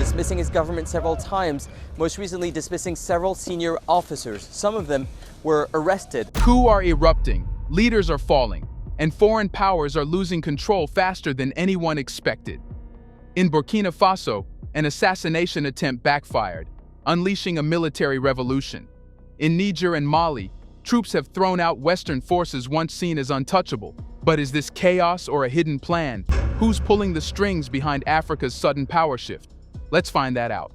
dismissing his government several times, most recently dismissing several senior officers. Some of them were arrested. Coups are erupting, leaders are falling, and foreign powers are losing control faster than anyone expected. In Burkina Faso, an assassination attempt backfired, unleashing a military revolution. In Niger and Mali, troops have thrown out Western forces once seen as untouchable. But is this chaos or a hidden plan? Who's pulling the strings behind Africa's sudden power shift? Let's find that out.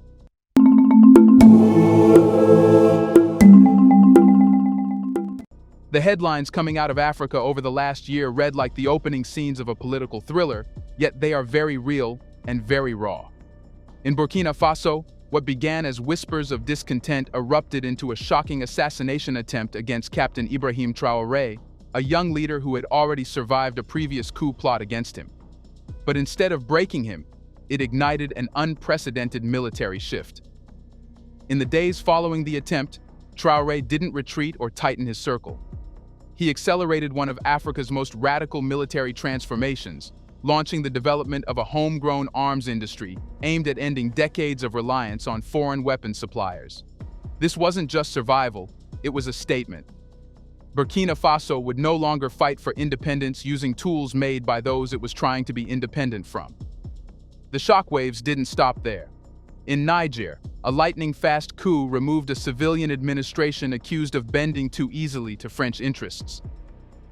The headlines coming out of Africa over the last year read like the opening scenes of a political thriller, yet they are very real and very raw. In Burkina Faso, what began as whispers of discontent erupted into a shocking assassination attempt against Captain Ibrahim Traoré, a young leader who had already survived a previous coup plot against him. But instead of breaking him, it ignited an unprecedented military shift. In the days following the attempt, Traoré didn't retreat or tighten his circle. He accelerated one of Africa's most radical military transformations, launching the development of a homegrown arms industry aimed at ending decades of reliance on foreign weapons suppliers. This wasn't just survival, it was a statement. Burkina Faso would no longer fight for independence using tools made by those it was trying to be independent from. The shockwaves didn't stop there. In Niger, a lightning-fast coup removed a civilian administration accused of bending too easily to French interests.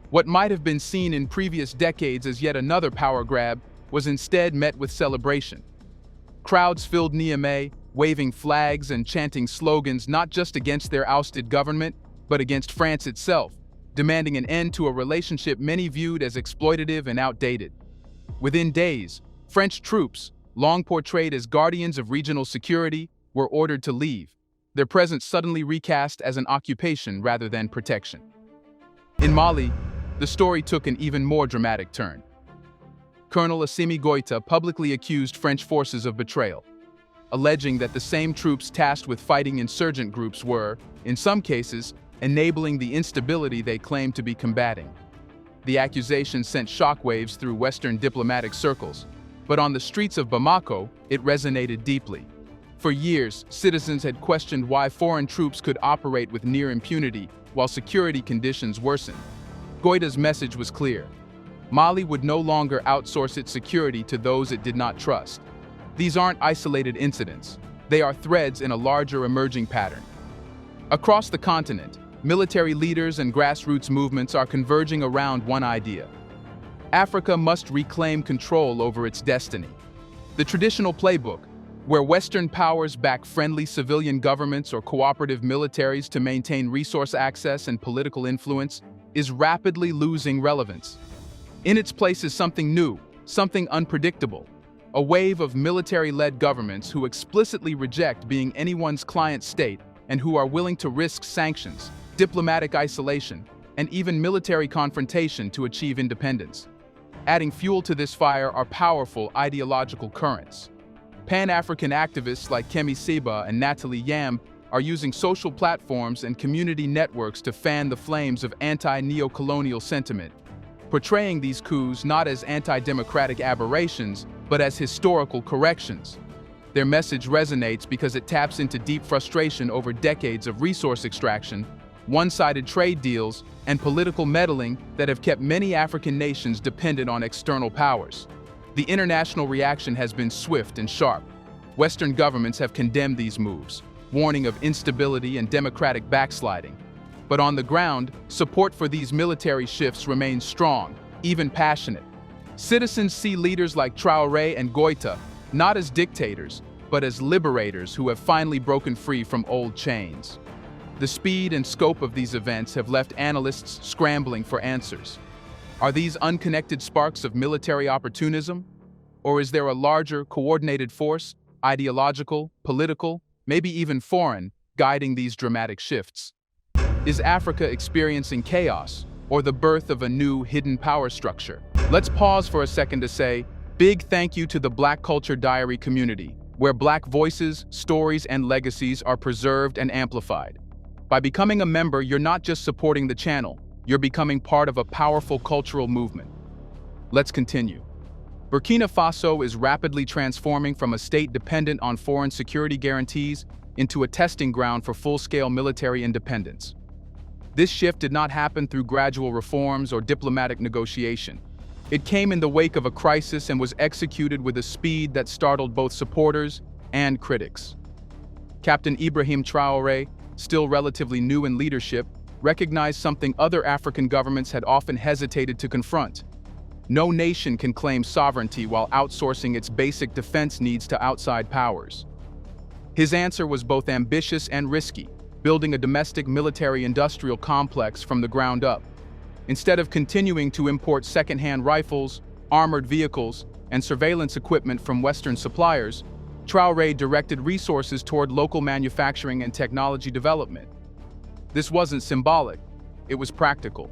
What might have been seen in previous decades as yet another power grab was instead met with celebration. Crowds filled Niamey, waving flags and chanting slogans not just against their ousted government, but against France itself, demanding an end to a relationship many viewed as exploitative and outdated. Within days, French troops, long portrayed as guardians of regional security, were ordered to leave, their presence suddenly recast as an occupation rather than protection. In Mali, the story took an even more dramatic turn. Colonel Assimi Goïta publicly accused French forces of betrayal, alleging that the same troops tasked with fighting insurgent groups were, in some cases, enabling the instability they claimed to be combating. The accusation sent shockwaves through Western diplomatic circles, but on the streets of Bamako, it resonated deeply. For years, citizens had questioned why foreign troops could operate with near impunity while security conditions worsened. Goïta's message was clear. Mali would no longer outsource its security to those it did not trust. These aren't isolated incidents. They are threads in a larger emerging pattern. Across the continent, military leaders and grassroots movements are converging around one idea. Africa must reclaim control over its destiny. The traditional playbook, where Western powers back friendly civilian governments or cooperative militaries to maintain resource access and political influence, is rapidly losing relevance. In its place is something new, something unpredictable, a wave of military-led governments who explicitly reject being anyone's client state and who are willing to risk sanctions, diplomatic isolation, and even military confrontation to achieve independence. Adding fuel to this fire are powerful ideological currents. Pan-African activists like Kemi Seba and Natalie Yam are using social platforms and community networks to fan the flames of anti-neocolonial sentiment, portraying these coups not as anti-democratic aberrations, but as historical corrections. Their message resonates because it taps into deep frustration over decades of resource extraction, one-sided trade deals, and political meddling that have kept many African nations dependent on external powers. The international reaction has been swift and sharp. Western governments have condemned these moves, warning of instability and democratic backsliding. But on the ground, support for these military shifts remains strong, even passionate. Citizens see leaders like Traoré and Goïta not as dictators, but as liberators who have finally broken free from old chains. The speed and scope of these events have left analysts scrambling for answers. Are these unconnected sparks of military opportunism? Or is there a larger, coordinated force, ideological, political, maybe even foreign, guiding these dramatic shifts? Is Africa experiencing chaos, or the birth of a new hidden power structure? Let's pause for a second to say, big thank you to the Black Culture Diary community, where Black voices, stories, and legacies are preserved and amplified. By becoming a member, you're not just supporting the channel, you're becoming part of a powerful cultural movement. Let's continue. Burkina Faso is rapidly transforming from a state dependent on foreign security guarantees into a testing ground for full-scale military independence. This shift did not happen through gradual reforms or diplomatic negotiation. It came in the wake of a crisis and was executed with a speed that startled both supporters and critics. Captain Ibrahim Traoré, still relatively new in leadership, recognized something other African governments had often hesitated to confront. No nation can claim sovereignty while outsourcing its basic defense needs to outside powers. His answer was both ambitious and risky, building a domestic military-industrial complex from the ground up. Instead of continuing to import second-hand rifles, armored vehicles, and surveillance equipment from Western suppliers, Traoré directed resources toward local manufacturing and technology development. This wasn't symbolic, it was practical.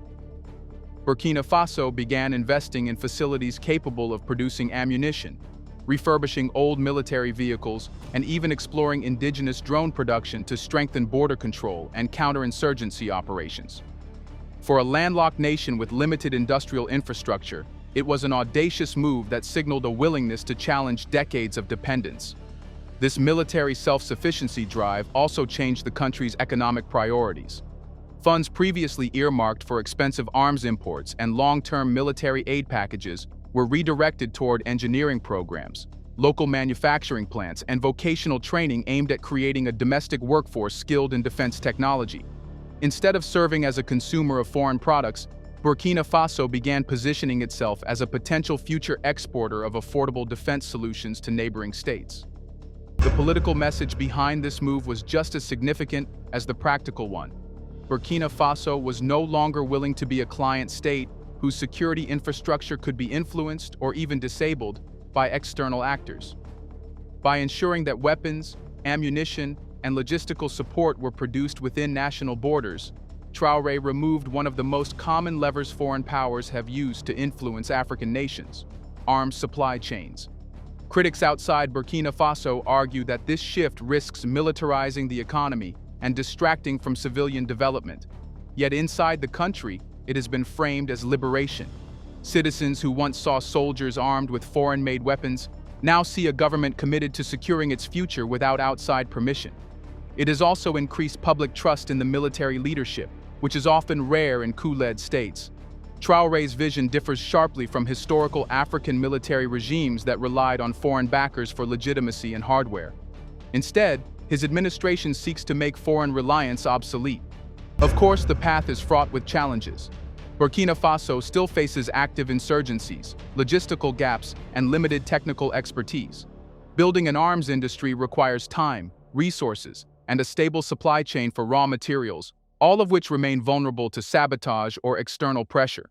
Burkina Faso began investing in facilities capable of producing ammunition, refurbishing old military vehicles, and even exploring indigenous drone production to strengthen border control and counterinsurgency operations. For a landlocked nation with limited industrial infrastructure, it was an audacious move that signaled a willingness to challenge decades of dependence. This military self-sufficiency drive also changed the country's economic priorities. Funds previously earmarked for expensive arms imports and long-term military aid packages were redirected toward engineering programs, local manufacturing plants, and vocational training aimed at creating a domestic workforce skilled in defense technology. Instead of serving as a consumer of foreign products, Burkina Faso began positioning itself as a potential future exporter of affordable defense solutions to neighboring states. The political message behind this move was just as significant as the practical one. Burkina Faso was no longer willing to be a client state whose security infrastructure could be influenced or even disabled by external actors. By ensuring that weapons, ammunition, and logistical support were produced within national borders, Traoré removed one of the most common levers foreign powers have used to influence African nations: arms supply chains. Critics outside Burkina Faso argue that this shift risks militarizing the economy and distracting from civilian development. Yet inside the country, it has been framed as liberation. Citizens who once saw soldiers armed with foreign-made weapons now see a government committed to securing its future without outside permission. It has also increased public trust in the military leadership, which is often rare in coup-led states. Traoré's vision differs sharply from historical African military regimes that relied on foreign backers for legitimacy and hardware. Instead, his administration seeks to make foreign reliance obsolete. Of course, the path is fraught with challenges. Burkina Faso still faces active insurgencies, logistical gaps, and limited technical expertise. Building an arms industry requires time, resources, and a stable supply chain for raw materials, all of which remain vulnerable to sabotage or external pressure.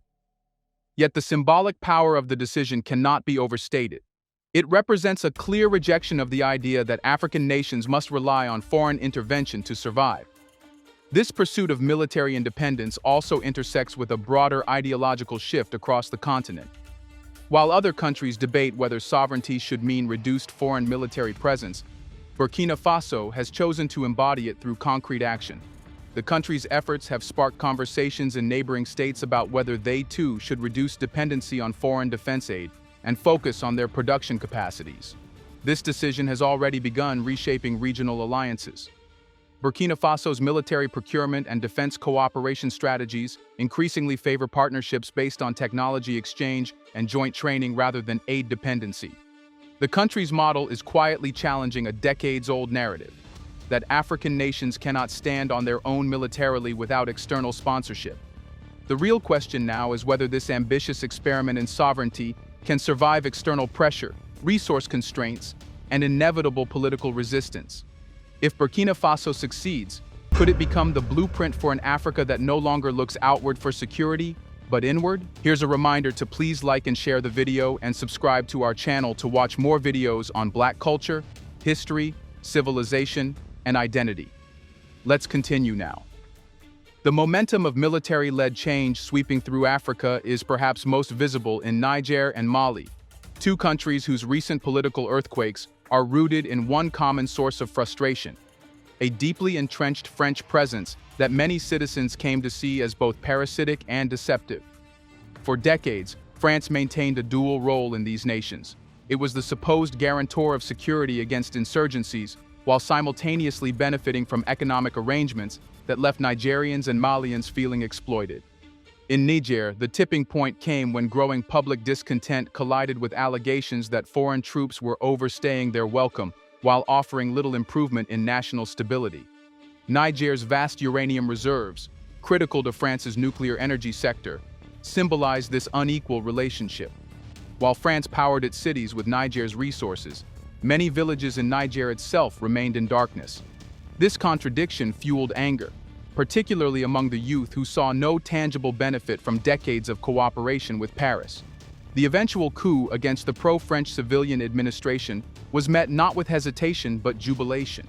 Yet the symbolic power of the decision cannot be overstated. It represents a clear rejection of the idea that African nations must rely on foreign intervention to survive. This pursuit of military independence also intersects with a broader ideological shift across the continent. While other countries debate whether sovereignty should mean reduced foreign military presence, Burkina Faso has chosen to embody it through concrete action. The country's efforts have sparked conversations in neighboring states about whether they too should reduce dependency on foreign defense aid and focus on their production capacities. This decision has already begun reshaping regional alliances. Burkina Faso's military procurement and defense cooperation strategies increasingly favor partnerships based on technology exchange and joint training rather than aid dependency. The country's model is quietly challenging a decades-old narrative that African nations cannot stand on their own militarily without external sponsorship. The real question now is whether this ambitious experiment in sovereignty can survive external pressure, resource constraints, and inevitable political resistance. If Burkina Faso succeeds, could it become the blueprint for an Africa that no longer looks outward for security, but inward? Here's a reminder to please like and share the video and subscribe to our channel to watch more videos on Black culture, history, civilization, and identity. Let's continue now. The momentum of military-led change sweeping through Africa is perhaps most visible in Niger and Mali, two countries whose recent political earthquakes are rooted in one common source of frustration: a deeply entrenched French presence that many citizens came to see as both parasitic and deceptive. For decades, France maintained a dual role in these nations. It was the supposed guarantor of security against insurgencies, while simultaneously benefiting from economic arrangements that left Nigerians and Malians feeling exploited. In Niger, the tipping point came when growing public discontent collided with allegations that foreign troops were overstaying their welcome while offering little improvement in national stability. Niger's vast uranium reserves, critical to France's nuclear energy sector, symbolized this unequal relationship. While France powered its cities with Niger's resources, many villages in Niger itself remained in darkness. This contradiction fueled anger, particularly among the youth who saw no tangible benefit from decades of cooperation with Paris. The eventual coup against the pro-French civilian administration was met not with hesitation but jubilation.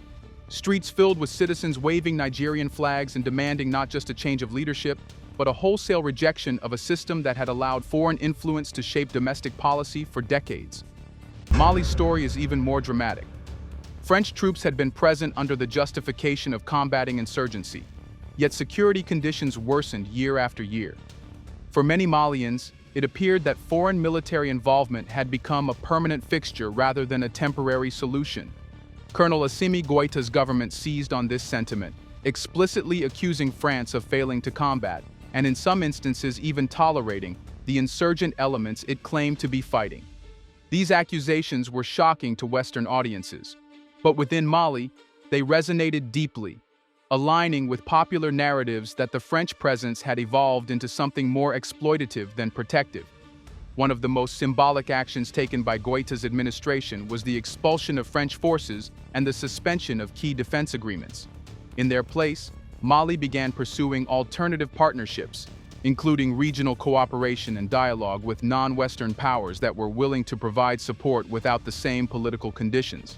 Streets filled with citizens waving Nigerian flags and demanding not just a change of leadership, but a wholesale rejection of a system that had allowed foreign influence to shape domestic policy for decades. Mali's story is even more dramatic. French troops had been present under the justification of combating insurgency, yet security conditions worsened year after year. For many Malians, it appeared that foreign military involvement had become a permanent fixture rather than a temporary solution. Colonel Assimi Goïta's government seized on this sentiment, explicitly accusing France of failing to combat, and in some instances even tolerating, the insurgent elements it claimed to be fighting. These accusations were shocking to Western audiences, but within Mali, they resonated deeply, aligning with popular narratives that the French presence had evolved into something more exploitative than protective. One of the most symbolic actions taken by Goïta's administration was the expulsion of French forces and the suspension of key defense agreements. In their place, Mali began pursuing alternative partnerships, including regional cooperation and dialogue with non-Western powers that were willing to provide support without the same political conditions.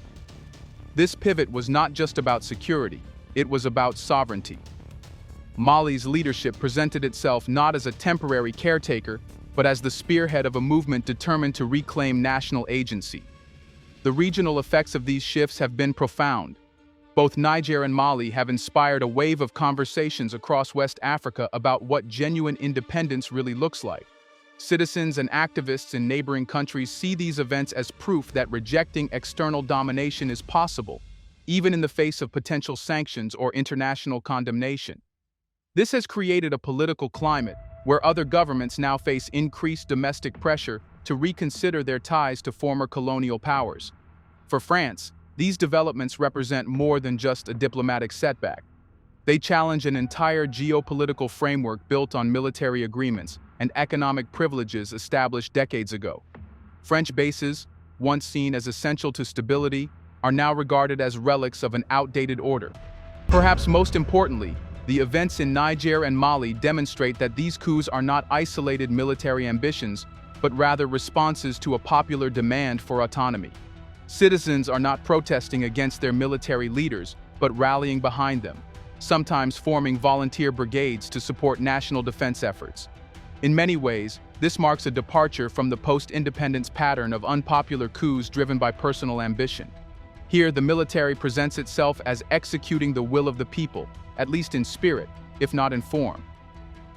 This pivot was not just about security, it was about sovereignty. Mali's leadership presented itself not as a temporary caretaker, but as the spearhead of a movement determined to reclaim national agency. The regional effects of these shifts have been profound. Both Niger and Mali have inspired a wave of conversations across West Africa about what genuine independence really looks like. Citizens and activists in neighboring countries see these events as proof that rejecting external domination is possible, even in the face of potential sanctions or international condemnation. This has created a political climate where other governments now face increased domestic pressure to reconsider their ties to former colonial powers. For France, these developments represent more than just a diplomatic setback. They challenge an entire geopolitical framework built on military agreements and economic privileges established decades ago. French bases, once seen as essential to stability, are now regarded as relics of an outdated order. Perhaps most importantly, the events in Niger and Mali demonstrate that these coups are not isolated military ambitions, but rather responses to a popular demand for autonomy. Citizens are not protesting against their military leaders, but rallying behind them, sometimes forming volunteer brigades to support national defense efforts. In many ways, this marks a departure from the post-independence pattern of unpopular coups driven by personal ambition. Here, the military presents itself as executing the will of the people, at least in spirit, if not in form.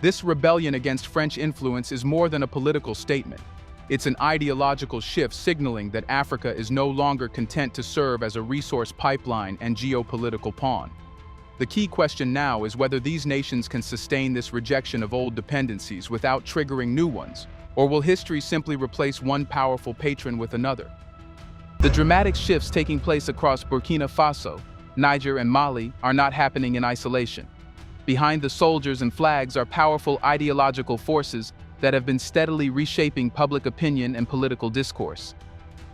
This rebellion against French influence is more than a political statement. It's an ideological shift signaling that Africa is no longer content to serve as a resource pipeline and geopolitical pawn. The key question now is whether these nations can sustain this rejection of old dependencies without triggering new ones, or will history simply replace one powerful patron with another? The dramatic shifts taking place across Burkina Faso, Niger, and Mali are not happening in isolation. Behind the soldiers and flags are powerful ideological forces that have been steadily reshaping public opinion and political discourse.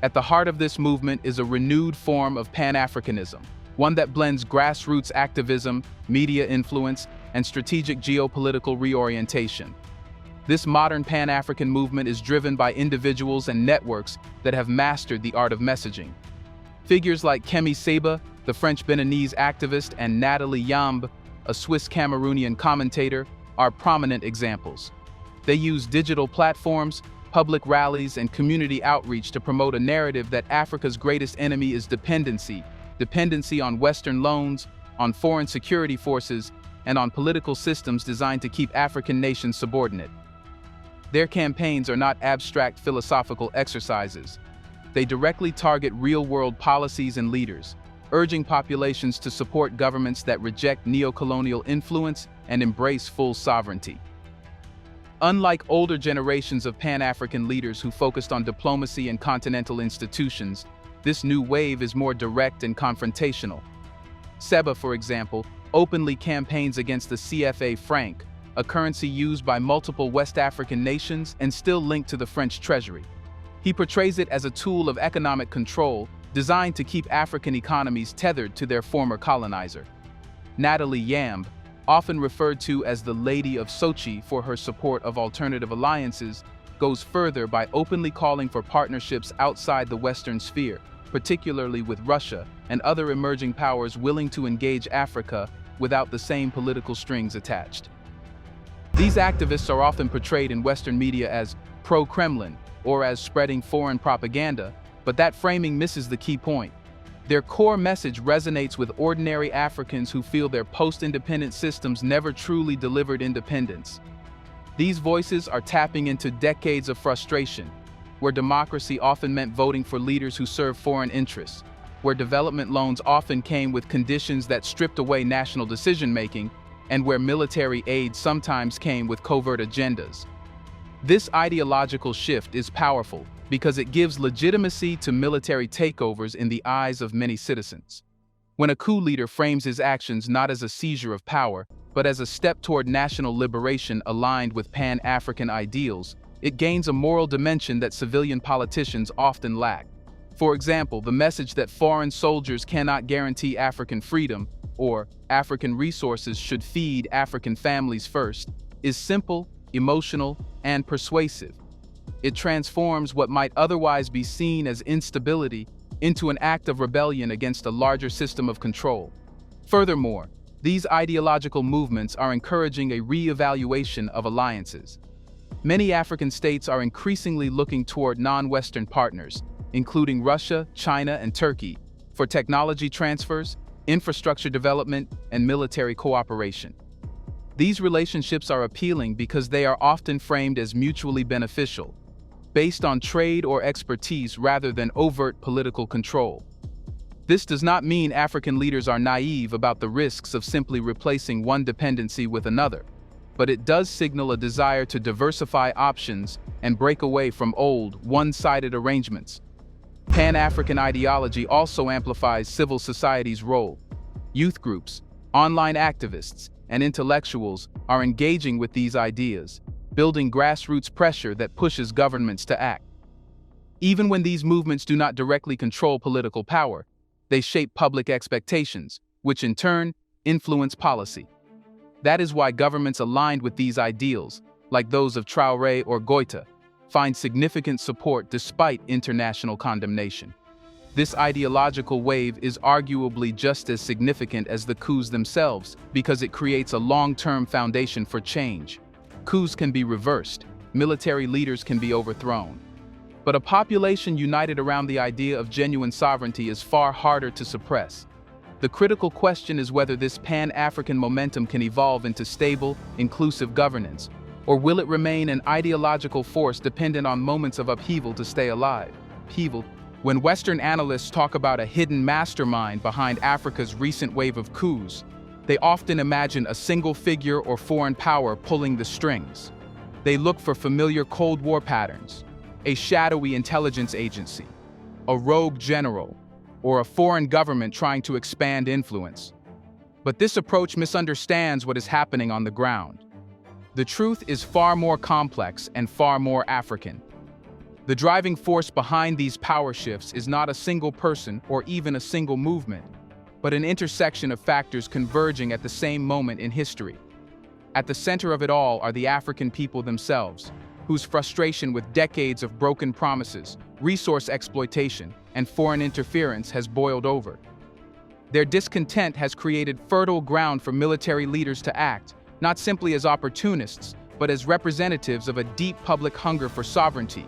At the heart of this movement is a renewed form of Pan-Africanism, one that blends grassroots activism, media influence, and strategic geopolitical reorientation. This modern Pan-African movement is driven by individuals and networks that have mastered the art of messaging. Figures like Kemi Seba, the French Beninese activist, and Nathalie Yamb, a Swiss Cameroonian commentator, are prominent examples. They use digital platforms, public rallies, and community outreach to promote a narrative that Africa's greatest enemy is dependency on Western loans, on foreign security forces, and on political systems designed to keep African nations subordinate. Their campaigns are not abstract philosophical exercises. They directly target real-world policies and leaders, urging populations to support governments that reject neo-colonial influence and embrace full sovereignty. Unlike older generations of Pan-African leaders who focused on diplomacy and continental institutions, this new wave is more direct and confrontational. Seba, for example, openly campaigns against the CFA franc, a currency used by multiple West African nations and still linked to the French treasury. He portrays it as a tool of economic control designed to keep African economies tethered to their former colonizer. Nathalie Yamb, often referred to as the Lady of Sochi for her support of alternative alliances, goes further by openly calling for partnerships outside the Western sphere, particularly with Russia and other emerging powers willing to engage Africa without the same political strings attached. These activists are often portrayed in Western media as pro-Kremlin or as spreading foreign propaganda, but that framing misses the key point. Their core message resonates with ordinary Africans who feel their post-independent systems never truly delivered independence. These voices are tapping into decades of frustration, where democracy often meant voting for leaders who serve foreign interests, where development loans often came with conditions that stripped away national decision-making, and where military aid sometimes came with covert agendas. This ideological shift is powerful because it gives legitimacy to military takeovers in the eyes of many citizens. When a coup leader frames his actions not as a seizure of power, but as a step toward national liberation aligned with Pan-African ideals, it gains a moral dimension that civilian politicians often lack. For example, the message that foreign soldiers cannot guarantee African freedom, or African resources should feed African families first, is simple, emotional, and persuasive. It transforms what might otherwise be seen as instability into an act of rebellion against a larger system of control. Furthermore, these ideological movements are encouraging a re-evaluation of alliances. Many African states are increasingly looking toward non-Western partners, including Russia, China, and Turkey, for technology transfers, infrastructure development, and military cooperation. These relationships are appealing because they are often framed as mutually beneficial, based on trade or expertise rather than overt political control. This does not mean African leaders are naive about the risks of simply replacing one dependency with another, but it does signal a desire to diversify options and break away from old, one-sided arrangements. Pan-African ideology also amplifies civil society's role. Youth groups, online activists, and intellectuals are engaging with these ideas, building grassroots pressure that pushes governments to act. Even when these movements do not directly control political power, they shape public expectations, which in turn influence policy. That is why governments aligned with these ideals, like those of Traoré or Goïta, find significant support despite international condemnation. This ideological wave is arguably just as significant as the coups themselves because it creates a long-term foundation for change. Coups can be reversed, military leaders can be overthrown. But a population united around the idea of genuine sovereignty is far harder to suppress. The critical question is whether this Pan-African momentum can evolve into stable, inclusive governance, or will it remain an ideological force dependent on moments of upheaval to stay alive? When Western analysts talk about a hidden mastermind behind Africa's recent wave of coups, they often imagine a single figure or foreign power pulling the strings. They look for familiar Cold War patterns, a shadowy intelligence agency, a rogue general, or a foreign government trying to expand influence. But this approach misunderstands what is happening on the ground. The truth is far more complex and far more African. The driving force behind these power shifts is not a single person or even a single movement, but an intersection of factors converging at the same moment in history. At the center of it all are the African people themselves, whose frustration with decades of broken promises, resource exploitation, and foreign interference has boiled over. Their discontent has created fertile ground for military leaders to act, not simply as opportunists, but as representatives of a deep public hunger for sovereignty.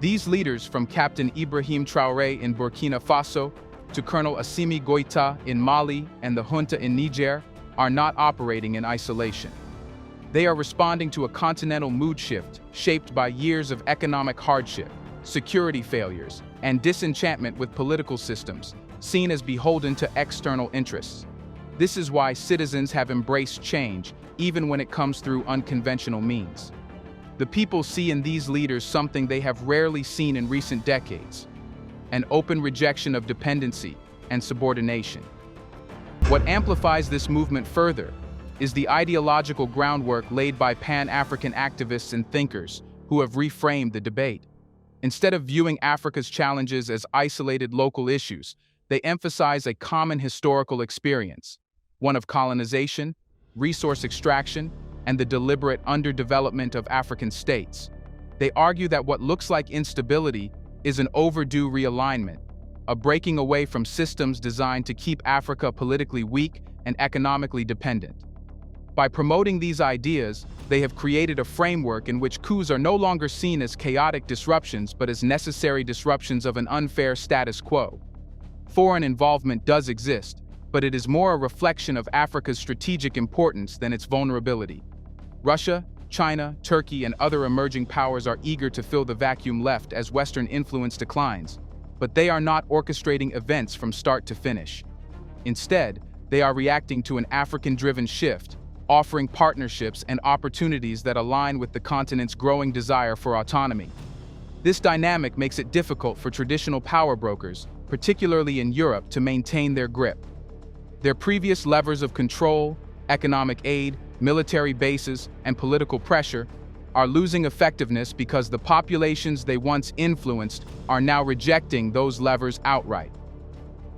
These leaders, from Captain Ibrahim Traoré in Burkina Faso to Colonel Assimi Goïta in Mali and the junta in Niger, are not operating in isolation. They are responding to a continental mood shift shaped by years of economic hardship, security failures, and disenchantment with political systems, seen as beholden to external interests. This is why citizens have embraced change, even when it comes through unconventional means. The people see in these leaders something they have rarely seen in recent decades: an open rejection of dependency and subordination. What amplifies this movement further is the ideological groundwork laid by Pan-African activists and thinkers who have reframed the debate. Instead of viewing Africa's challenges as isolated local issues, they emphasize a common historical experience, one of colonization, resource extraction, and the deliberate underdevelopment of African states. They argue that what looks like instability is an overdue realignment, a breaking away from systems designed to keep Africa politically weak and economically dependent. By promoting these ideas, they have created a framework in which coups are no longer seen as chaotic disruptions but as necessary disruptions of an unfair status quo. Foreign involvement does exist, but it is more a reflection of Africa's strategic importance than its vulnerability. Russia, China, Turkey, and other emerging powers are eager to fill the vacuum left as Western influence declines, but they are not orchestrating events from start to finish. Instead, they are reacting to an African-driven shift, offering partnerships and opportunities that align with the continent's growing desire for autonomy. This dynamic makes it difficult for traditional power brokers, particularly in Europe, to maintain their grip. Their previous levers of control, economic aid, military bases, and political pressure are losing effectiveness because the populations they once influenced are now rejecting those levers outright.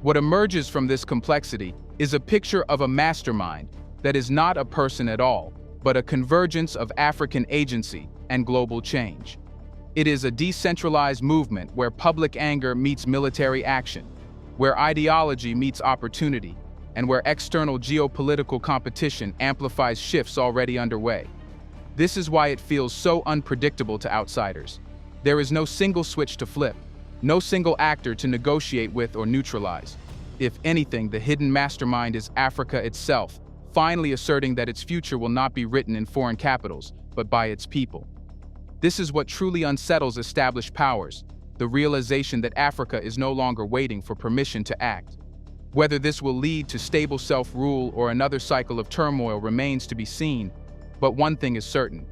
What emerges from this complexity is a picture of a mastermind that is not a person at all, but a convergence of African agency and global change. It is a decentralized movement where public anger meets military action, where ideology meets opportunity, and where external geopolitical competition amplifies shifts already underway. This is why it feels so unpredictable to outsiders. There is no single switch to flip, no single actor to negotiate with or neutralize. If anything, the hidden mastermind is Africa itself, finally asserting that its future will not be written in foreign capitals, but by its people. This is what truly unsettles established powers, the realization that Africa is no longer waiting for permission to act. Whether this will lead to stable self-rule or another cycle of turmoil remains to be seen, but one thing is certain: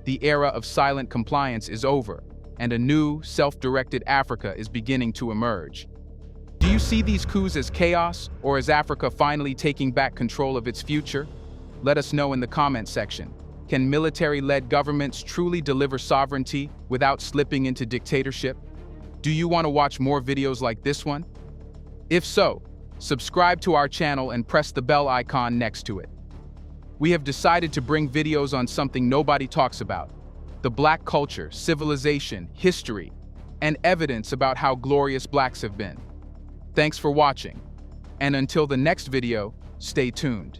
the era of silent compliance is over, and a new, self-directed Africa is beginning to emerge. Do you see these coups as chaos, or as Africa finally taking back control of its future? Let us know in the comment section. Can military-led governments truly deliver sovereignty without slipping into dictatorship? Do you want to watch more videos like this one? If so, subscribe to our channel and press the bell icon next to it. We have decided to bring videos on something nobody talks about: the Black culture, civilization, history, and evidence about how glorious Blacks have been. Thanks for watching, and until the next video, stay tuned.